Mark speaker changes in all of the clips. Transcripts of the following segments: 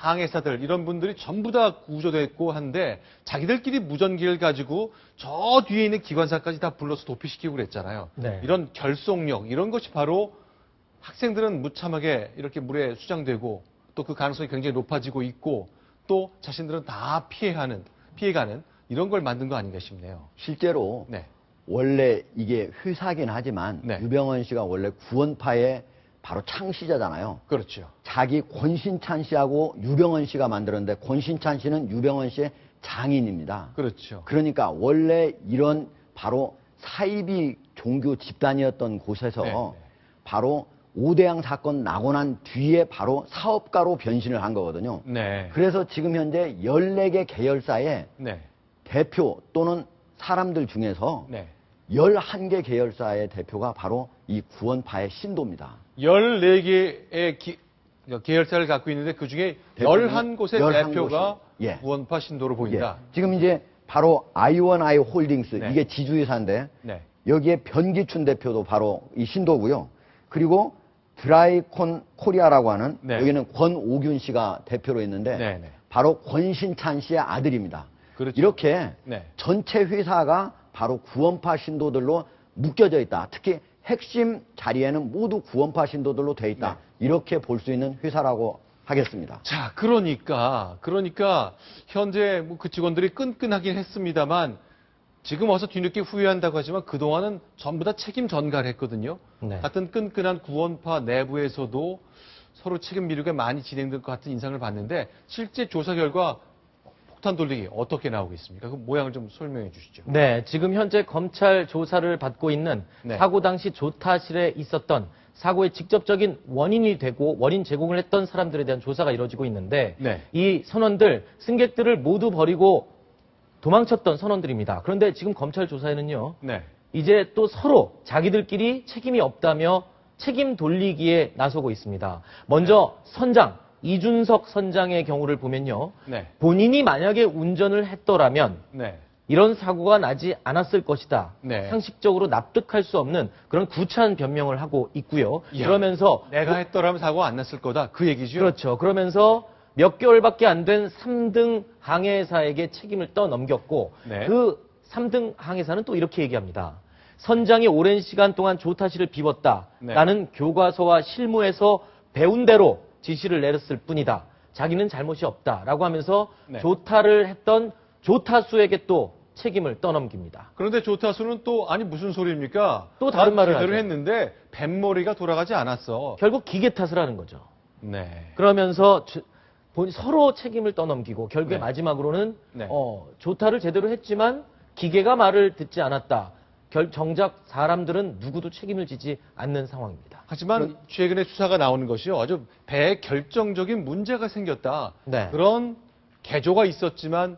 Speaker 1: 항해사들 이런 분들이 전부 다 구조됐고 한데 자기들끼리 무전기를 가지고 저 뒤에 있는 기관사까지 다 불러서 도피시키고 그랬잖아요.
Speaker 2: 네.
Speaker 1: 이런 결속력 이런 것이 바로 학생들은 무참하게 이렇게 물에 수장되고 또 그 가능성이 굉장히 높아지고 있고 또 자신들은 다 피해가는 이런 걸 만든 거 아닌가 싶네요.
Speaker 3: 실제로
Speaker 1: 네.
Speaker 3: 원래 이게 회사긴 하지만
Speaker 1: 네.
Speaker 3: 유병헌 씨가 원래 구원파의 바로 창시자잖아요.
Speaker 1: 그렇죠.
Speaker 3: 자기 권신찬 씨하고 유병헌 씨가 만들었는데 권신찬 씨는 유병헌 씨의 장인입니다.
Speaker 1: 그렇죠.
Speaker 3: 그러니까 원래 이런 바로 사이비 종교 집단이었던 곳에서
Speaker 1: 네.
Speaker 3: 바로 오대양 사건 나고 난 뒤에 바로 사업가로 변신을 한 거거든요.
Speaker 1: 네.
Speaker 3: 그래서 지금 현재 14개 계열사의
Speaker 1: 네.
Speaker 3: 대표 또는 사람들 중에서
Speaker 1: 네.
Speaker 3: 11개 계열사의 대표가 바로 이 구원파의 신도입니다.
Speaker 1: 14개의 계열사를 갖고 있는데 그 중에 11곳의
Speaker 3: 11
Speaker 1: 대표가
Speaker 3: 곳이. 예.
Speaker 1: 구원파 신도로 보인다.
Speaker 3: 예. 지금 이제 바로 아이원아이 홀딩스
Speaker 1: 네.
Speaker 3: 이게 지주회사인데
Speaker 1: 네.
Speaker 3: 여기에 변기춘 대표도 바로 이 신도고요. 그리고 드라이콘 코리아라고 하는
Speaker 1: 네.
Speaker 3: 여기는 권오균 씨가 대표로 있는데
Speaker 1: 네, 네.
Speaker 3: 바로 권신찬 씨의 아들입니다.
Speaker 1: 그렇죠.
Speaker 3: 이렇게
Speaker 1: 네.
Speaker 3: 전체 회사가 바로 구원파 신도들로 묶여져 있다. 특히 핵심 자리에는 모두 구원파 신도들로 돼 있다.
Speaker 1: 네.
Speaker 3: 이렇게 볼 수 있는 회사라고 하겠습니다.
Speaker 1: 자, 그러니까 현재 뭐 그 직원들이 끈끈하긴 했습니다만 지금 와서 뒤늦게 후회한다고 하지만 그동안은 전부 다 책임 전가를 했거든요.
Speaker 2: 네.
Speaker 1: 같은 끈끈한 구원파 내부에서도 서로 책임 미루가 많이 진행될 것 같은 인상을 봤는데 실제 조사 결과 폭탄 돌리기 어떻게 나오고 있습니까? 그 모양을 좀 설명해 주시죠.
Speaker 2: 네, 지금 현재 검찰 조사를 받고 있는
Speaker 1: 네.
Speaker 2: 사고 당시 조타실에 있었던 사고의 직접적인 원인이 되고 원인 제공을 했던 사람들에 대한 조사가 이루어지고 있는데
Speaker 1: 네.
Speaker 2: 이 선원들, 승객들을 모두 버리고 도망쳤던 선원들입니다. 그런데 지금 검찰 조사에는요.
Speaker 1: 네.
Speaker 2: 이제 또 서로 자기들끼리 책임이 없다며 책임 돌리기에 나서고 있습니다. 먼저 선장, 이준석 선장의 경우를 보면요.
Speaker 1: 네.
Speaker 2: 본인이 만약에 운전을 했더라면
Speaker 1: 네.
Speaker 2: 이런 사고가 나지 않았을 것이다.
Speaker 1: 네.
Speaker 2: 상식적으로 납득할 수 없는 그런 구차한 변명을 하고 있고요.
Speaker 1: 야,
Speaker 2: 그러면서
Speaker 1: 내가 했더라면 사고 안 났을 거다. 그 얘기죠.
Speaker 2: 그렇죠. 그러면서 몇 개월밖에 안 된 3등 항해사에게 책임을 떠넘겼고
Speaker 1: 네.
Speaker 2: 그 3등 항해사는 또 이렇게 얘기합니다. 선장이 오랜 시간 동안 조타실을 비웠다.
Speaker 1: 네.
Speaker 2: 나는 교과서와 실무에서 배운 대로 지시를 내렸을 뿐이다. 자기는 잘못이 없다라고 하면서
Speaker 1: 네.
Speaker 2: 조타를 했던 조타수에게 또 책임을 떠넘깁니다.
Speaker 1: 그런데 조타수는 또 아니 무슨 소리입니까?
Speaker 2: 또 다른 말을
Speaker 1: 제대로
Speaker 2: 하죠.
Speaker 1: 했는데 뱃머리가 돌아가지 않았어.
Speaker 2: 결국 기계 탓을 하는 거죠.
Speaker 1: 네.
Speaker 2: 그러면서 서로 책임을 떠넘기고 결국에
Speaker 1: 네.
Speaker 2: 마지막으로는
Speaker 1: 네.
Speaker 2: 조타를 제대로 했지만 기계가 말을 듣지 않았다. 정작 사람들은 누구도 책임을 지지 않는 상황입니다.
Speaker 1: 하지만 최근에 수사가 나오는 것이요. 아주 배에 결정적인 문제가 생겼다.
Speaker 2: 네.
Speaker 1: 그런 개조가 있었지만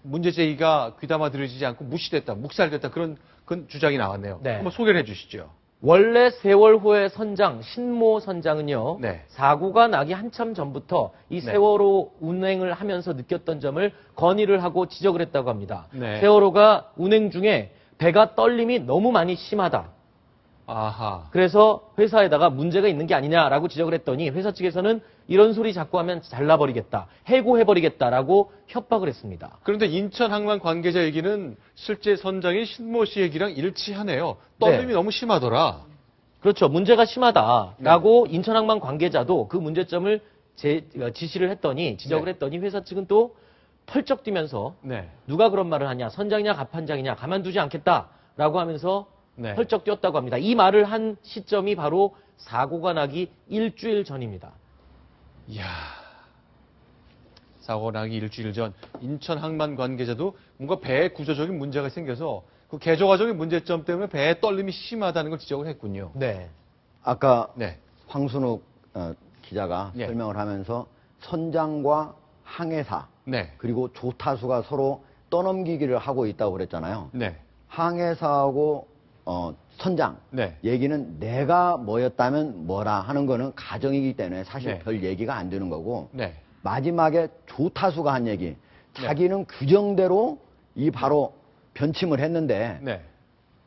Speaker 1: 문제 제기가 귀담아 들여지지 않고 무시됐다, 묵살됐다 그런 주장이 나왔네요.
Speaker 2: 네.
Speaker 1: 한번 소개를 해주시죠.
Speaker 2: 원래 세월호의 선장 신모 선장은요.
Speaker 1: 네.
Speaker 2: 사고가 나기 한참 전부터 이
Speaker 1: 네.
Speaker 2: 세월호 운행을 하면서 느꼈던 점을 건의를 하고 지적을 했다고 합니다.
Speaker 1: 네.
Speaker 2: 세월호가 운행 중에 배가 떨림이 너무 많이 심하다.
Speaker 1: 아하.
Speaker 2: 그래서 회사에다가 문제가 있는 게 아니냐라고 지적을 했더니 회사 측에서는 이런 소리 자꾸 하면 잘라버리겠다, 해고해버리겠다라고 협박을 했습니다.
Speaker 1: 그런데 인천항만 관계자 얘기는 실제 선장인 신모 씨 얘기랑 일치하네요. 떨림이
Speaker 2: 네.
Speaker 1: 너무 심하더라.
Speaker 2: 그렇죠. 문제가 심하다라고 인천항만 관계자도 그 문제점을 지시를 했더니 지적을
Speaker 1: 네.
Speaker 2: 했더니 회사 측은 또 펄쩍 뛰면서
Speaker 1: 네.
Speaker 2: 누가 그런 말을 하냐, 선장이냐 갑판장이냐 가만두지 않겠다라고 하면서
Speaker 1: 네.
Speaker 2: 펄쩍 뛰었다고 합니다. 이 말을 한 시점이 바로 사고가 나기 일주일 전입니다.
Speaker 1: 이야. 사고 나기 일주일 전 인천 항만 관계자도 뭔가 배에 구조적인 문제가 생겨서 그 개조과적인 문제점 때문에 배에 떨림이 심하다는 걸 지적을 했군요.
Speaker 2: 네.
Speaker 3: 아까
Speaker 1: 네.
Speaker 3: 황순욱 기자가
Speaker 1: 네.
Speaker 3: 설명을 하면서 선장과 항해사
Speaker 1: 네.
Speaker 3: 그리고 조타수가 서로 떠넘기기를 하고 있다고 그랬잖아요.
Speaker 1: 네.
Speaker 3: 항해사하고 선장
Speaker 1: 네.
Speaker 3: 얘기는 내가 뭐였다면 뭐라 하는 거는 가정이기 때문에 사실
Speaker 1: 네.
Speaker 3: 별 얘기가 안 되는 거고
Speaker 1: 네.
Speaker 3: 마지막에 조타수가 한 얘기 자기는 규정대로 이 바로 변침을 했는데
Speaker 1: 네.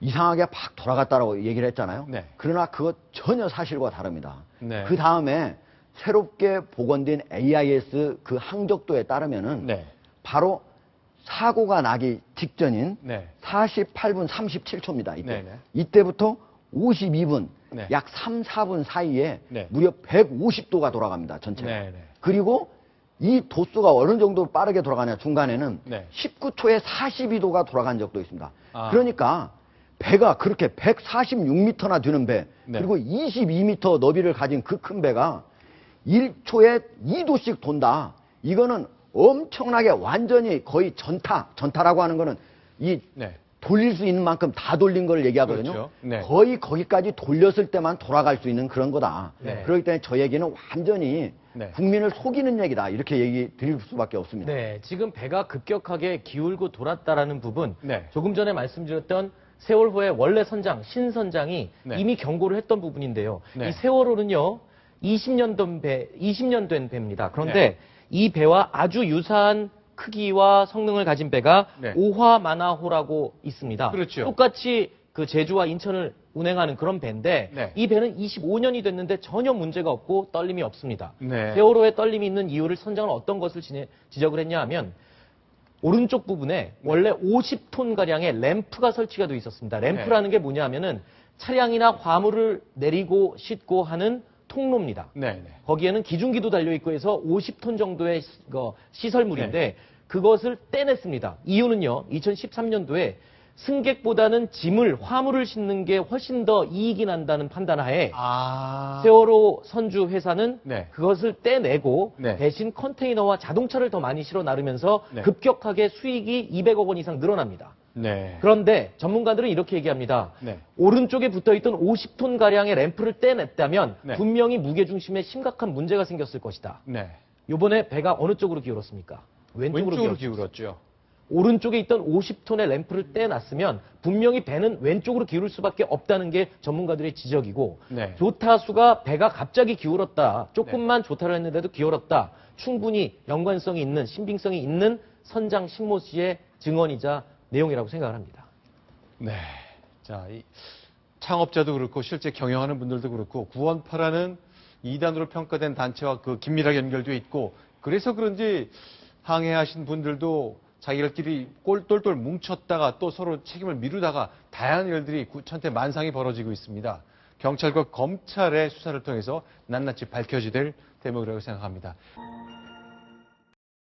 Speaker 3: 이상하게 팍 돌아갔다라고 얘기를 했잖아요.
Speaker 1: 네.
Speaker 3: 그러나 그것 전혀 사실과 다릅니다.
Speaker 1: 네.
Speaker 3: 그 다음에 새롭게 복원된 AIS 그 항적도에 따르면은
Speaker 1: 네.
Speaker 3: 바로 사고가 나기 직전인
Speaker 1: 네.
Speaker 3: 48분 37초입니다. 이때.
Speaker 1: 네네.
Speaker 3: 이때부터 52분,
Speaker 1: 네.
Speaker 3: 약 3, 4분 사이에
Speaker 1: 네.
Speaker 3: 무려 150도가 돌아갑니다. 전체가.
Speaker 1: 네네.
Speaker 3: 그리고 이 도수가 어느 정도 빠르게 돌아가냐 중간에는
Speaker 1: 네.
Speaker 3: 19초에 42도가 돌아간 적도 있습니다.
Speaker 1: 아.
Speaker 3: 그러니까 배가 그렇게 146m나 되는 배,
Speaker 1: 네.
Speaker 3: 그리고 22m 너비를 가진 그 큰 배가 1초에 2도씩 돈다. 이거는 엄청나게 완전히 거의 전타라고 하는 거는 이
Speaker 1: 네.
Speaker 3: 돌릴 수 있는 만큼 다 돌린 걸 얘기하거든요.
Speaker 1: 그렇죠. 네.
Speaker 3: 거의 거기까지 돌렸을 때만 돌아갈 수 있는 그런 거다.
Speaker 1: 네.
Speaker 3: 그렇기 때문에 저 얘기는 완전히
Speaker 1: 네.
Speaker 3: 국민을 속이는 얘기다. 이렇게 얘기 드릴 수밖에 없습니다.
Speaker 2: 네, 지금 배가 급격하게 기울고 돌았다라는 부분,
Speaker 1: 네.
Speaker 2: 조금 전에 말씀드렸던 세월호의 원래 선장, 신선장이
Speaker 1: 네.
Speaker 2: 이미 경고를 했던 부분인데요.
Speaker 1: 네.
Speaker 2: 이 세월호는요, 20년 된 배입니다. 그런데
Speaker 1: 네.
Speaker 2: 이 배와 아주 유사한 크기와 성능을 가진 배가
Speaker 1: 네.
Speaker 2: 오화만화호라고 있습니다.
Speaker 1: 그렇죠.
Speaker 2: 똑같이 그 제주와 인천을 운행하는 그런 배인데
Speaker 1: 네.
Speaker 2: 이 배는 25년이 됐는데 전혀 문제가 없고 떨림이 없습니다.
Speaker 1: 네.
Speaker 2: 세월호에 떨림이 있는 이유를 선장은 어떤 것을 지적을 했냐 하면 오른쪽 부분에 원래 50톤 가량의 램프가 설치가 되어 있었습니다. 램프라는 게 뭐냐 하면은 차량이나 화물을 내리고 싣고 하는 통로입니다.
Speaker 1: 네.
Speaker 2: 거기에는 기중기도 달려 있고 해서 50톤 정도의 시설물인데 그것을 떼냈습니다. 이유는요. 2013년도에 승객보다는 짐을 화물을 싣는 게 훨씬 더 이익이 난다는 판단하에
Speaker 1: 아.
Speaker 2: 세월호 선주 회사는
Speaker 1: 네.
Speaker 2: 그것을 떼내고
Speaker 1: 네.
Speaker 2: 대신 컨테이너와 자동차를 더 많이 실어 나르면서
Speaker 1: 네.
Speaker 2: 급격하게 수익이 200억 원 이상 늘어납니다.
Speaker 1: 네.
Speaker 2: 그런데 전문가들은 이렇게 얘기합니다.
Speaker 1: 네.
Speaker 2: 오른쪽에 붙어있던 50톤 가량의 램프를 떼냈다면
Speaker 1: 네.
Speaker 2: 분명히 무게중심에 심각한 문제가 생겼을 것이다.
Speaker 1: 네.
Speaker 2: 이번에 배가 어느 쪽으로 기울었습니까? 왼쪽으로
Speaker 1: 왼쪽으로
Speaker 2: 기울었죠.
Speaker 1: 기울었죠.
Speaker 2: 오른쪽에 있던 50톤의 램프를 떼놨으면 분명히 배는 왼쪽으로 기울을 수밖에 없다는 게 전문가들의 지적이고
Speaker 1: 네.
Speaker 2: 조타수가 배가 갑자기 기울었다. 조금만 조타를 했는데도 기울었다. 충분히 연관성이 있는 신빙성이 있는 선장 신모 씨의 증언이자 내용이라고 생각을 합니다.
Speaker 1: 네. 자, 이 창업자도 그렇고 실제 경영하는 분들도 그렇고 구원파라는 2단으로 평가된 단체와 그 긴밀하게 연결되어 있고 그래서 그런지 항해하신 분들도 자기들끼리 똘똘 뭉쳤다가 또 서로 책임을 미루다가 다양한 일들이 천태 만상이 벌어지고 있습니다. 경찰과 검찰의 수사를 통해서 낱낱이 밝혀지될 대목이라고 생각합니다.